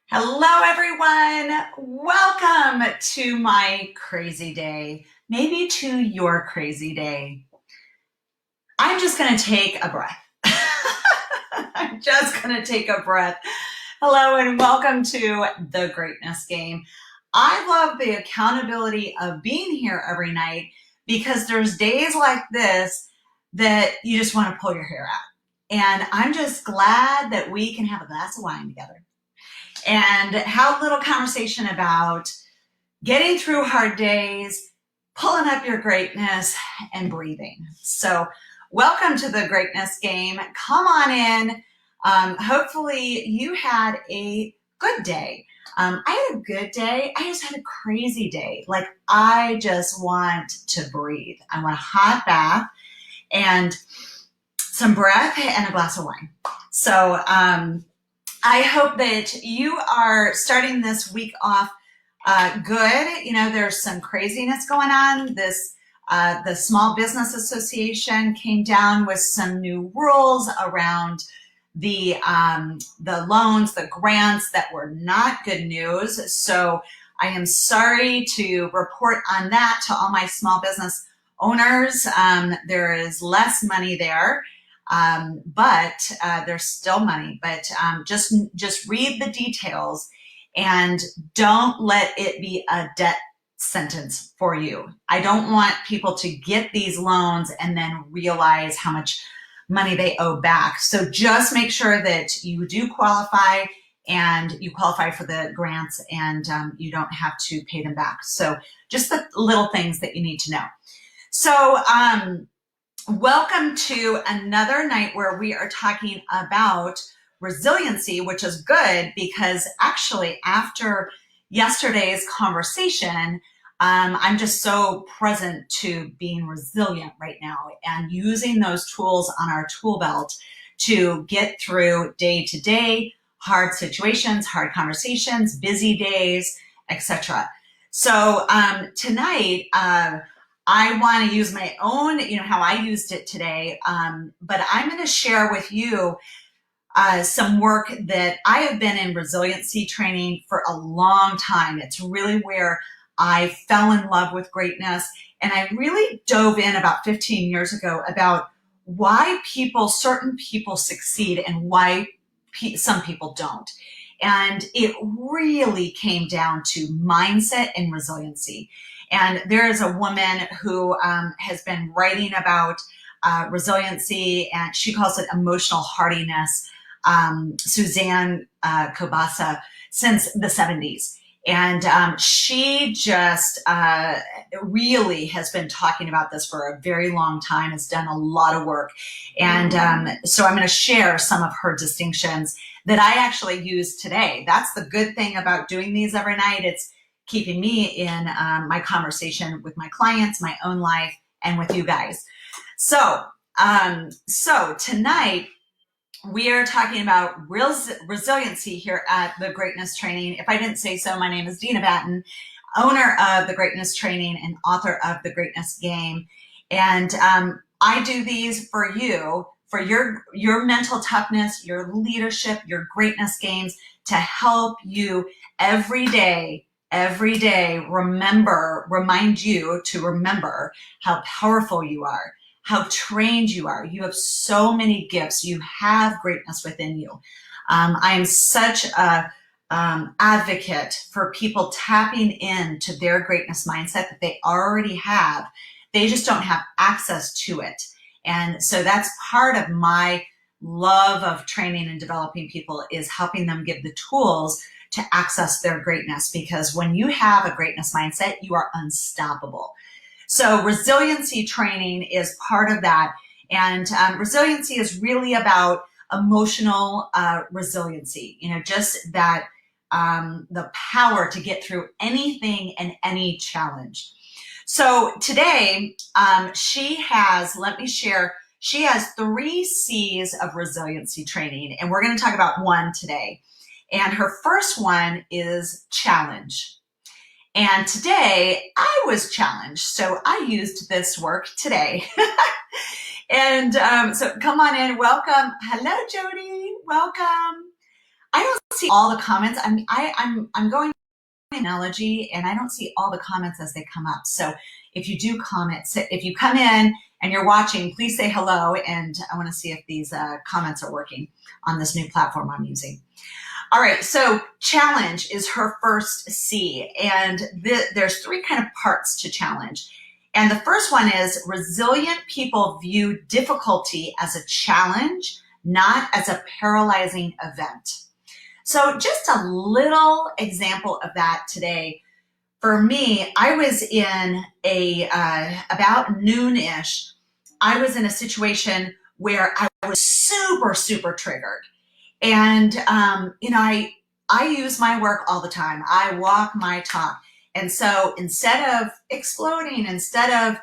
Hello, everyone. Welcome to my crazy day, maybe to your crazy day. I'm just going to take a breath. I'm just going to take a breath. Hello, and welcome to the Greatness Game. I love the accountability of being here every night because there's days like this that you just want to pull your hair out. And I'm just glad that we can have a glass of wine together and have a little conversation about getting through hard days, pulling up your greatness, and breathing. So welcome to the Greatness Game. Come on in. Hopefully you had a good day. I had a good day. I just had a crazy day. Like, I just want to breathe. I want a hot bath and some breath and a glass of wine. So I hope that you are starting this week off good. You know, there's some craziness going on. The Small Business Association came down with some new rules around the loans, the grants that were not good news. So I am sorry to report on that to all my small business owners. There is less money there. But there's still money. But just read the details and don't let it be a debt sentence for you. I don't want people to get these loans and then realize how much money they owe back. So just make sure that you do qualify and you qualify for the grants and you don't have to pay them back. So just the little things that you need to know. So welcome to another night where we are talking about resiliency, which is good because actually after yesterday's conversation, I'm just so present to being resilient right now and using those tools on our tool belt to get through day-to-day hard situations, hard conversations, busy days, etc. So tonight, I want to use my own, how I used it today, but I'm going to share with you some work that I have been in resiliency training for a long time. It's really where I fell in love with greatness, and I really dove in about 15 years ago about why certain people succeed and why some people don't. And it really came down to mindset and resiliency. And there is a woman who has been writing about resiliency, and she calls it emotional hardiness, Suzanne Kobasa, since the 70s. And she just really has been talking about this for a very long time, has done a lot of work. And so I'm going to share some of her distinctions that I actually use today. That's the good thing about doing these every night. It's keeping me in my conversation with my clients, my own life, and with you guys. So tonight we are talking about resiliency here at the Greatness Training. If I didn't say so, my name is Dina Batten, owner of the Greatness Training and author of The Greatness Game. And I do these for you, for your mental toughness, your leadership, your greatness games, to help you every day, remind you to remember how powerful you are, how trained you are. You have so many gifts. You have greatness within you. I am such a advocate for people tapping into their greatness mindset that they already have. They just don't have access to it. And so that's part of my love of training and developing people, is helping them give the tools to access their greatness. Because when you have a greatness mindset, you are unstoppable. So resiliency training is part of that. And resiliency is really about emotional resiliency, just that the power to get through anything and any challenge. So today, she has 3 C's of resiliency training, and we're going to talk about one today. And her first one is challenge. And today I was challenged, so I used this work today. And so come on in, welcome. Hello, Jody, welcome. I don't see all the comments. I'm going analogy and I don't see all the comments as they come up. So if you do comment, if you come in and you're watching, please say hello. And I want to see if these comments are working on this new platform I'm using. All right, so challenge is her first C, and there's three kind of parts to challenge. And the first one is resilient people view difficulty as a challenge, not as a paralyzing event. So just a little example of that today. For me, I was in about noonish, I was in a situation where I was super, super triggered. And, I use my work all the time. I walk my talk. And so instead of exploding, instead of,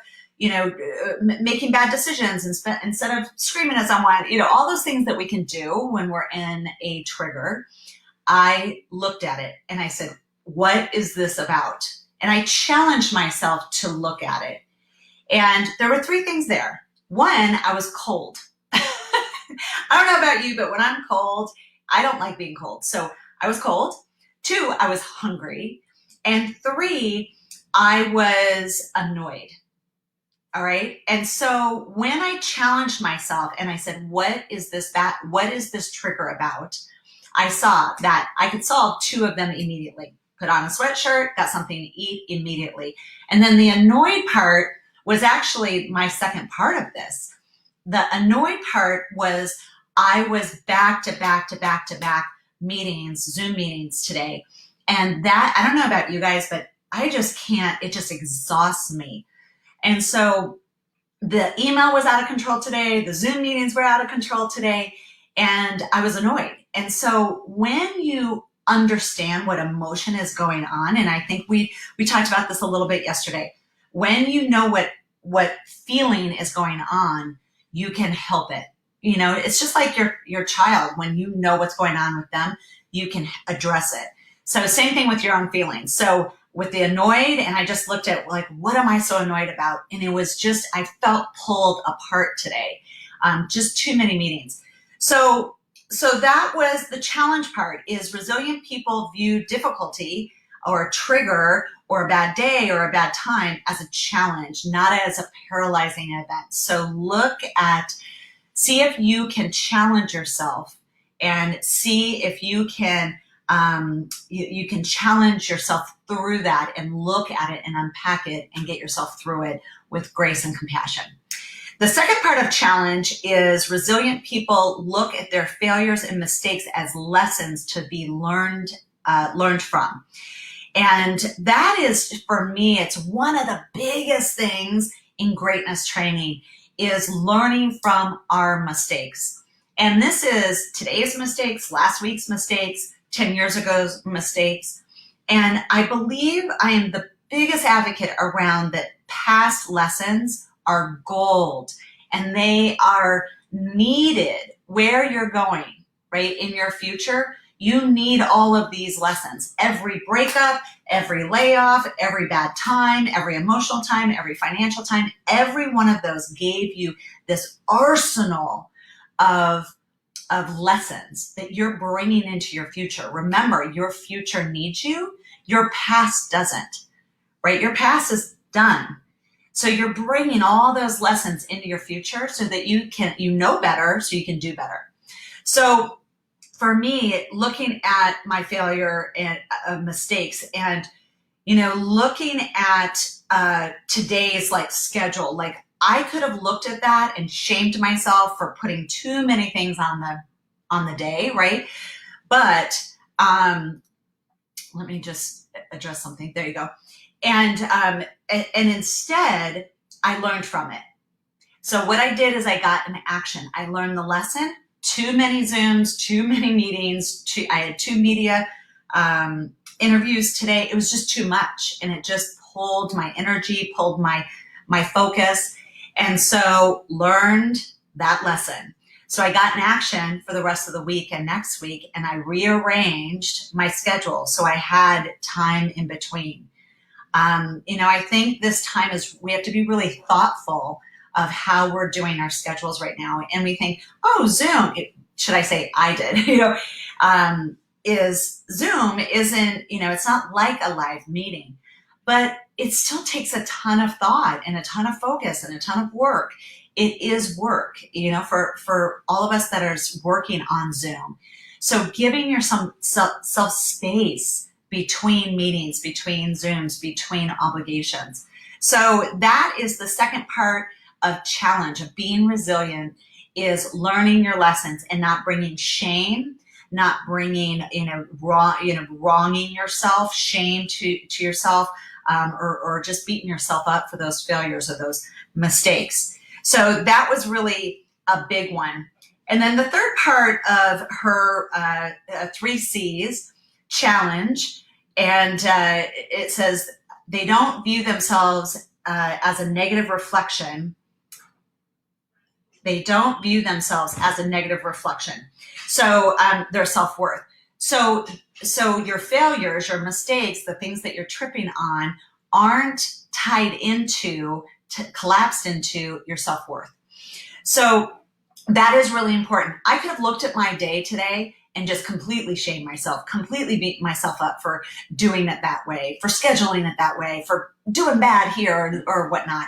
making bad decisions, instead of screaming at someone, all those things that we can do when we're in a trigger, I looked at it and I said, what is this about? And I challenged myself to look at it. And there were three things there. One, I was cold. I don't know about you, but when I'm cold, I don't like being cold. So I was cold. Two, I was hungry. And three, I was annoyed. All right. And so when I challenged myself and I said, what is this trigger about? I saw that I could solve two of them immediately. Put on a sweatshirt, got something to eat immediately. And then the annoyed part was actually my second part of this. The annoyed part was I was back to back meetings, Zoom meetings today. And that, I don't know about you guys, but I just can't, it just exhausts me. And so the email was out of control today. The Zoom meetings were out of control today. And I was annoyed. And so when you understand what emotion is going on, and I think we talked about this a little bit yesterday, when you know what feeling is going on, you can help it. It's just like your child. When you know what's going on with them, you can address it. So same thing with your own feelings. So with the annoyed, and I just looked at what am I so annoyed about? And it was just, I felt pulled apart today. Just too many meetings. So that was the challenge part, is resilient people view difficulty or a trigger or a bad day or a bad time as a challenge, not as a paralyzing event. So see if you can challenge yourself and see if you can you can challenge yourself through that and look at it and unpack it and get yourself through it with grace and compassion. The second part of challenge is resilient people look at their failures and mistakes as lessons to be learned from. And that is, for me, it's one of the biggest things in greatness training, is learning from our mistakes. And this is today's mistakes, last week's mistakes, 10 years ago's mistakes. And I believe I am the biggest advocate around that past lessons are gold and they are needed where you're going, right? In your future, you need all of these lessons. Every breakup, every layoff, every bad time, every emotional time, every financial time, every one of those gave you this arsenal of lessons that you're bringing into your future. Remember, your future needs you. Your past doesn't, right? Your past is done. So you're bringing all those lessons into your future so that you know better, so you can do better. So for me, looking at my failure and mistakes and, looking at today's schedule, I could have looked at that and shamed myself for putting too many things on the day, right? But let me just address something. There you go. And instead, I learned from it. So what I did is I got an action. I learned the lesson. Too many Zooms, too many meetings. I had 2 media interviews today. It was just too much, and it just pulled my energy, pulled my focus. And so learned that lesson. So I got an action for the rest of the week and next week, and I rearranged my schedule so I had time in between. I think this time we have to be really thoughtful of how we're doing our schedules right now. And we think, oh, Zoom, should I say I did, is Zoom isn't, it's not like a live meeting, but it still takes a ton of thought and a ton of focus and a ton of work. It is work, for all of us that are working on Zoom. So giving yourself space between meetings, between Zooms, between obligations. So that is the second part of challenge, of being resilient, is learning your lessons and not bringing shame, not bringing, wronging yourself, shame to yourself, or just beating yourself up for those failures or those mistakes. So that was really a big one. And then the third part of her 3 C's challenge, and it says they don't view themselves as a negative reflection. They don't view themselves as a negative reflection. So their self-worth. So your failures, your mistakes, the things that you're tripping on aren't tied into, collapsed into your self-worth. So that is really important. I could have looked at my day today and just completely shamed myself, completely beat myself up for doing it that way, for scheduling it that way, for doing bad here or whatnot.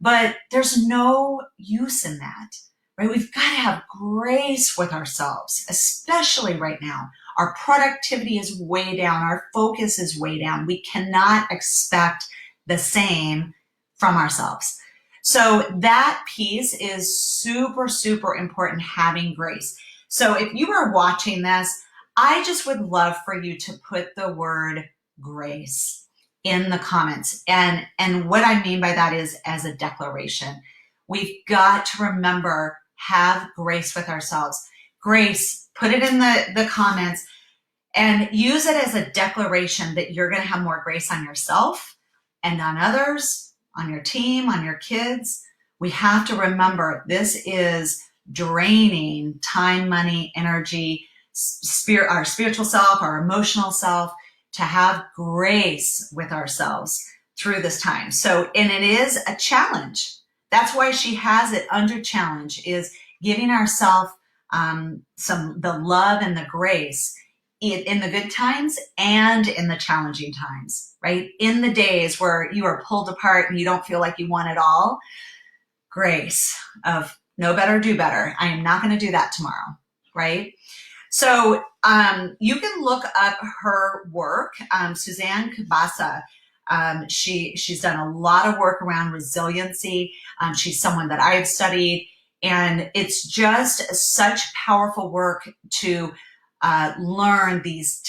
But there's no use in that, right? We've got to have grace with ourselves, especially right now. Our productivity is way down. Our focus is way down. We cannot expect the same from ourselves. So that piece is super, super important, having grace. So if you are watching this, I just would love for you to put the word grace in the comments. And what I mean by that is as a declaration. We've got to remember, have grace with ourselves. Grace, put it in the comments and use it as a declaration that you're going to have more grace on yourself and on others, on your team, on your kids. We have to remember this is draining time, money, energy, our spiritual self, our emotional self, to have grace with ourselves through this time. So, and it is a challenge. That's why she has it under challenge, is giving ourselves the love and the grace in the good times and in the challenging times, right? In the days where you are pulled apart and you don't feel like you want it all, grace of know better, do better. I am not going to do that tomorrow, right? So you can look up her work, Suzanne Kabasa. She's done a lot of work around resiliency. She's someone that I've studied, and it's just such powerful work to learn these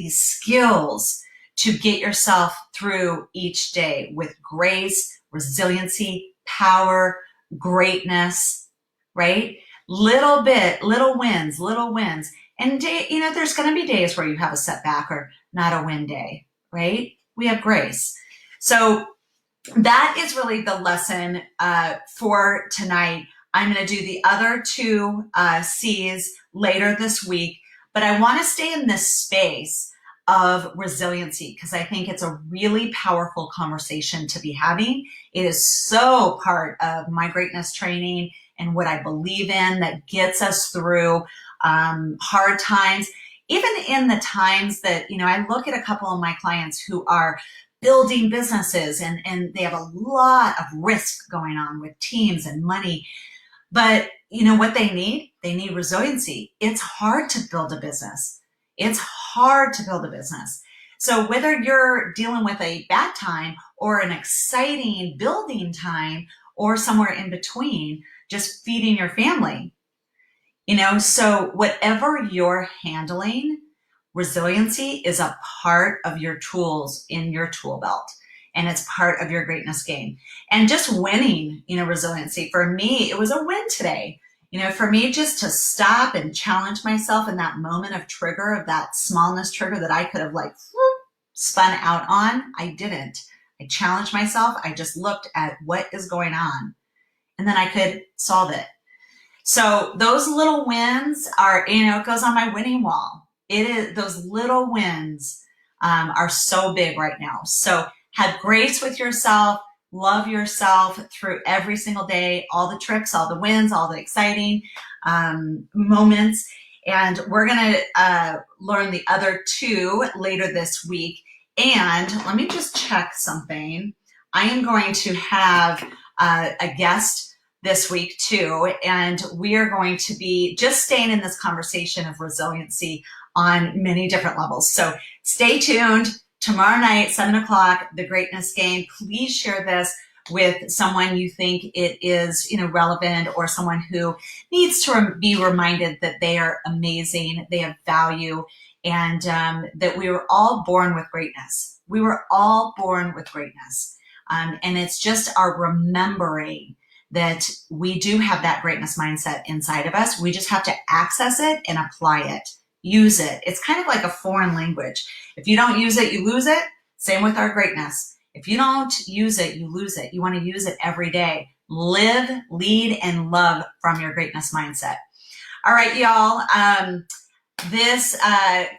skills to get yourself through each day with grace, resiliency, power, greatness, right? Little wins. And there's going to be days where you have a setback or not a win day, right? We have grace. So that is really the lesson for tonight. I'm going to do the other 2 C's later this week, but I want to stay in this space of resiliency because I think it's a really powerful conversation to be having. It is so part of my greatness training and what I believe in that gets us through hard times. Even in the times that, I look at a couple of my clients who are building businesses and they have a lot of risk going on with teams and money. But what they need? They need resiliency. It's hard to build a business. So whether you're dealing with a bad time or an exciting building time or somewhere in between, just feeding your family, so whatever you're handling, resiliency is a part of your tools in your tool belt. And it's part of your greatness game. And just winning, resiliency. For me, it was a win today. For me, just to stop and challenge myself in that moment of trigger, of that smallness trigger that I could have spun out on, I didn't. I challenged myself. I just looked at what is going on and then I could solve it. So those little wins are, it goes on my winning wall. Those little wins are so big right now. So have grace with yourself, love yourself through every single day, all the trips, all the wins, all the exciting moments. And we're going to learn the other two later this week. And let me just check something. I am going to have a guest this week too, and we are going to be just staying in this conversation of resiliency on many different levels. So stay tuned. Tomorrow night, 7 o'clock, the Greatness Game. Please share this with someone you think it is, relevant, or someone who needs to be reminded that they are amazing, they have value, and that we were all born with greatness. We were all born with greatness. And it's just our remembering that we do have that greatness mindset inside of us. We just have to access it and apply it, use it. It's kind of like a foreign language. If you don't use it, you lose it. Same with our greatness. If you don't use it, you lose it. You want to use it every day. Live, lead, and love from your greatness mindset. All right, y'all. This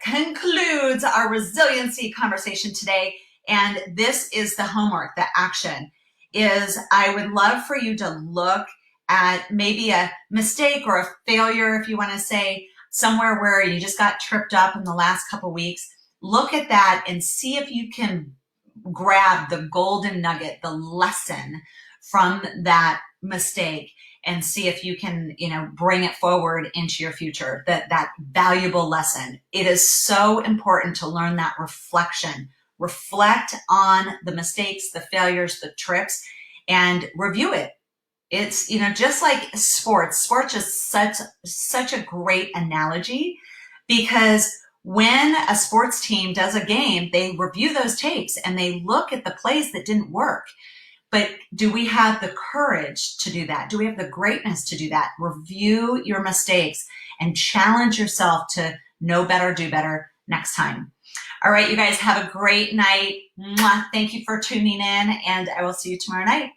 concludes our resiliency conversation today. And this is the homework, the action, is I would love for you to look at maybe a mistake or a failure, if you want to say, somewhere where you just got tripped up in the last couple weeks. Look at that and see if you can grab the golden nugget, the lesson from that mistake, and see if you can, bring it forward into your future, that valuable lesson. It is so important to learn that reflection. Reflect on the mistakes, the failures, the trips, and review it. It's, just like sports. Sports is such a great analogy, because when a sports team does a game, they review those tapes and they look at the plays that didn't work. But do we have the courage to do that? Do we have the greatness to do that? Review your mistakes and challenge yourself to know better, do better next time. All right, you guys have a great night. Mwah. Thank you for tuning in, and I will see you tomorrow night.